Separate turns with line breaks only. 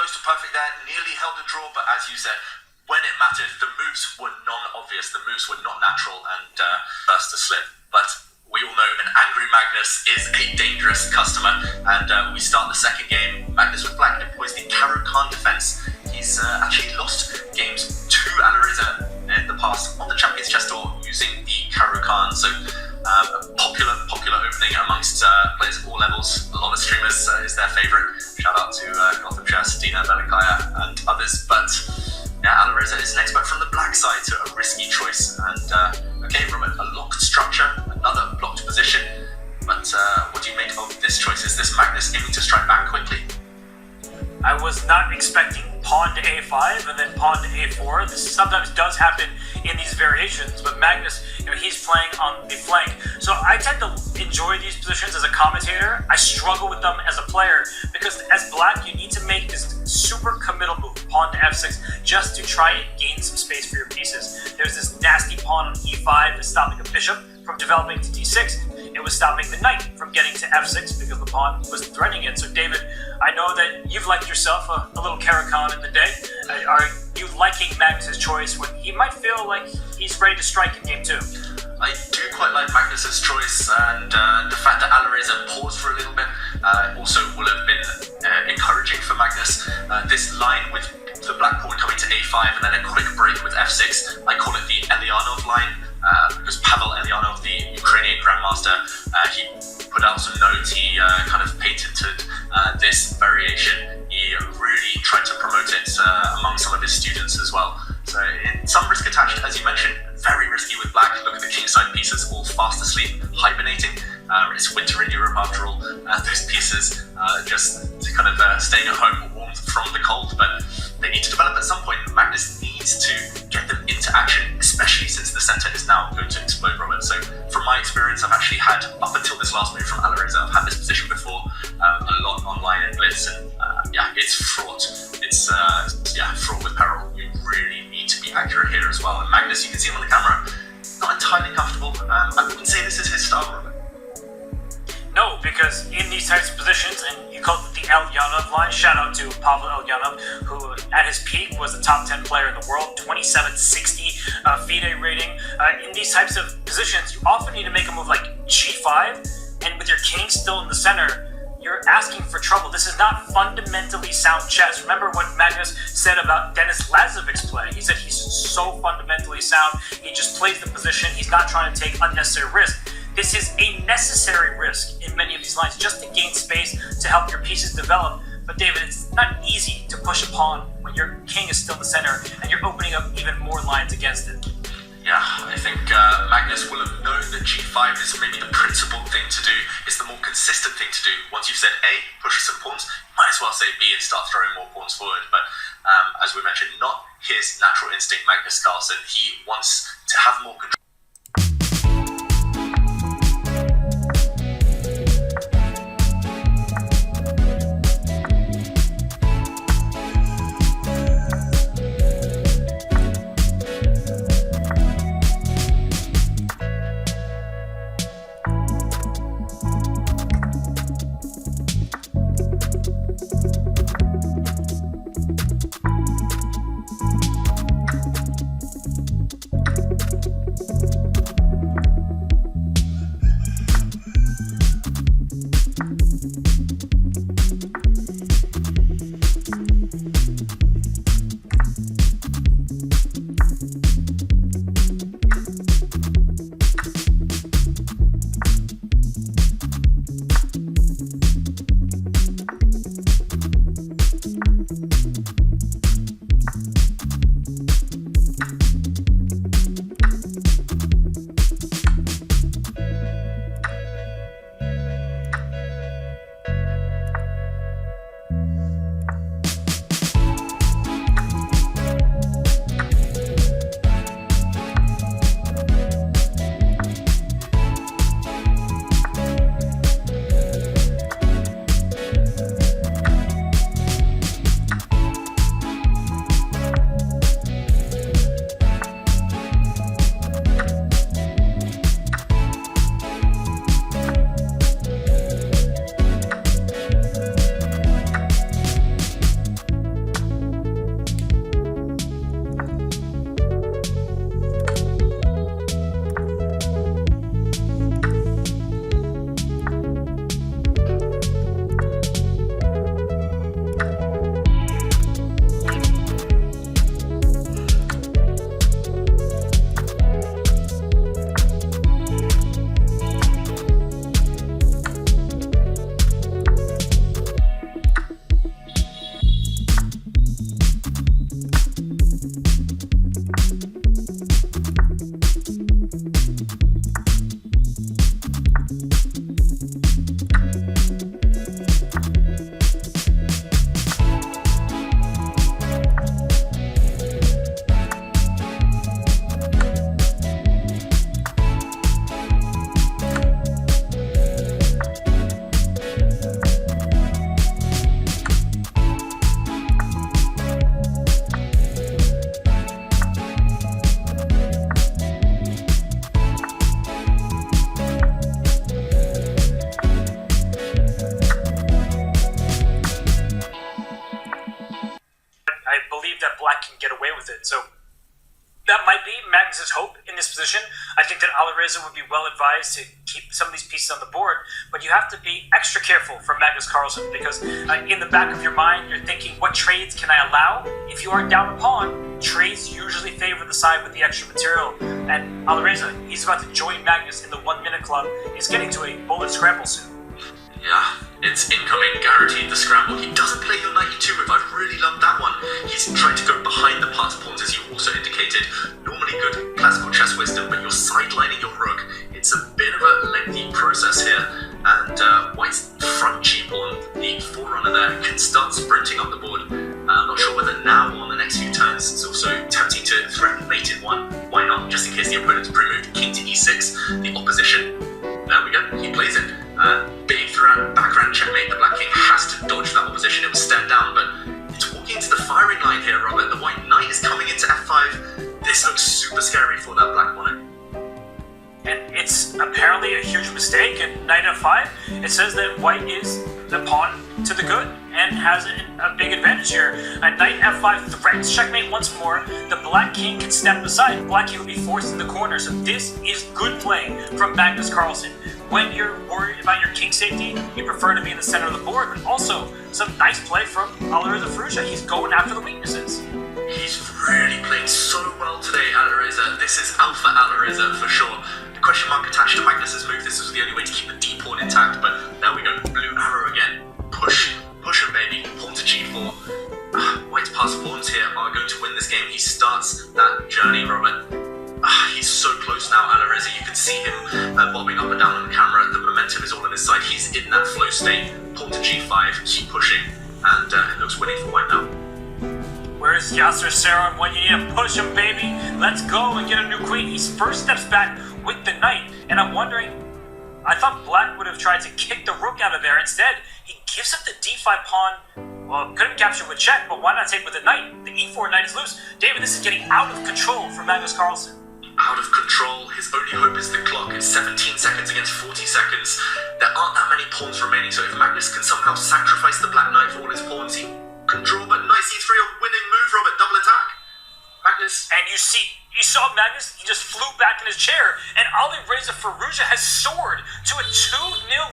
close to perfect there, nearly held a draw, but as you said, when it mattered, the moves were non-obvious, the moves were not natural, and first to slip. But we all know an angry Magnus is a dangerous customer, and we start the second game. Magnus with black employs the Caro-Kann defense. He's actually lost games to Alireza in the past on the Champions Chess Tour using the Caro-Kann, so a popular opening amongst players of all levels. A lot of streamers is their favourite. Shout out to Gotham Chess, Dina Belikaya and others, but yeah, Alireza is an expert from the black side, so a risky choice. And okay, Robert, a locked structure, another blocked position, but what do you make of this choice? Is this Magnus aiming to strike back quickly?
I was not expecting pawn to a5 and then pawn to a4. This sometimes does happen in these variations, but Magnus, he's playing on the flank. So I tend to enjoy these positions as a commentator. I struggle with them as a player because as black, you need to make this super committal move, pawn to f6, just to try and gain some space for your pieces. There's this nasty pawn on e5 that's stopping a bishop from developing to d6. It was stopping the knight from getting to f6 because the pawn was threatening it. So David, I know that you've liked yourself a little Caro-Kann in the day. Are you liking Magnus's choice when he might feel like he's ready to strike in game 2?
I do quite like Magnus's choice, and the fact that Alireza paused for a little bit also will have been encouraging for Magnus. This line with the black pawn coming to a5 and then a quick break with f6, I call it the Elianov line. Because Pavel Elianov, the Ukrainian grandmaster, he put out some notes. He kind of patented this variation. He really tried to promote it among some of his students as well. So some risk attached, as you mentioned, very risky with black. Look at the kingside pieces, all fast asleep, hibernating. It's winter in Europe after all. Those pieces just kind of staying at home, warm from the cold, but they need to develop at some point. Magnus needs to get them into action, especially since the center is now going to explode, Robert. So from my experience, I've actually had, up until this last move from Alireza, I've had this position before, a lot online in Blitz, and yeah, it's fraught. It's fraught with peril. You really need to be accurate here as well. And Magnus, you can see him on the camera, not entirely comfortable. I wouldn't say this is his style, Robert.
No, because in these types of positions, and you call it the Elyanov line, shout out to Pavel Elyanov, who at his peak was the top 10 player in the world, 2760 FIDE rating. In these types of positions, you often need to make a move like g5, and with your king still in the center, you're asking for trouble. This is not fundamentally sound chess. Remember what Magnus said about Denis Lazovic's play. He said he's so fundamentally sound, he just plays the position, he's not trying to take unnecessary risk. This is a necessary risk in many of these lines just to gain space to help your pieces develop. But David, it's not easy to push a pawn when your king is still in the center and you're opening up even more lines against it.
Yeah, I think Magnus will have known that g5 is maybe the principal thing to do. It's the more consistent thing to do. Once you've said A, push some pawns, you might as well say B and start throwing more pawns forward. But as we mentioned, not his natural instinct, Magnus Carlsen. He wants to have more control.
I believe that black can get away with it. So that might be Magnus's hope in this position. I think that Alireza would be well advised to keep some of these pieces on the board, but you have to be extra careful for Magnus Carlsen because in the back of your mind, you're thinking, what trades can I allow? If you are down a pawn, trades usually favor the side with the extra material. And Alireza, he's about to join Magnus in the 1 minute club. He's getting to a bullet scramble soon.
Yeah, it's incoming, guaranteed the scramble. He doesn't play your knight e2 move. I really love that one. He's trying to go behind the passed pawns, as you also indicated. Normally good classical chess wisdom, but you're sidelining your rook. It's a bit of a lengthy process here, and White's front g pawn, the forerunner there, can start sprinting up the board. I'm not sure whether now or on the next few turns. It's also tempting to threaten mate in one. Why not? Just in case the opponent's pre-moved king to e6, the opposition. There we go, he plays it. Big threat, backhand checkmate. The black king has to dodge that opposition. It will stand down, but it's walking into the firing line here, Robert. The white knight is coming into f5. This looks super scary for that black pawn.
And it's apparently a huge mistake. And knight f5, it says that white is the pawn to the good and has a big advantage here. Knight f5 threatens checkmate once more. The black king can step aside. Black king will be forced in the corner. So this is good play from Magnus Carlsen. When you're worried about your king safety, you prefer to be in the center of the board, but also some nice play from Alireza Firouzja. He's going after the weaknesses.
He's really playing so well today, Alireza. This is alpha Alireza for sure. The question mark attached to Magnus's move. This was the only way to keep the d pawn intact, but there we go. Blue arrow again. Push him, baby. Pawn to g4. White's passed pawns here are going to win this game. He starts that journey, Robert. He's so close now, Alireza. You can see him bobbing up and down on the camera. The momentum is all on his side. He's in that flow state. Pawn to g5, keep pushing, and it looks winning for White now.
Where's Yasser Seron when you need to push him, baby? Let's go and get a new queen. He first steps back with the knight, and I'm wondering, I thought black would have tried to kick the rook out of there. Instead, he gives up the d5 pawn. Well, couldn't capture with check, but why not take with the knight? The e4 knight is loose. David, this is getting out of control for Magnus Carlsen.
Out of control. His only hope is the clock. It's 17 seconds against 40 seconds. There aren't that many pawns remaining, so if Magnus can somehow sacrifice the black knight for all his pawns, he can draw, but knight c3, a winning move, Robert. Double attack. Magnus.
And you saw Magnus, he just flew back in his chair, and Alireza Firouzja has soared to a 2-0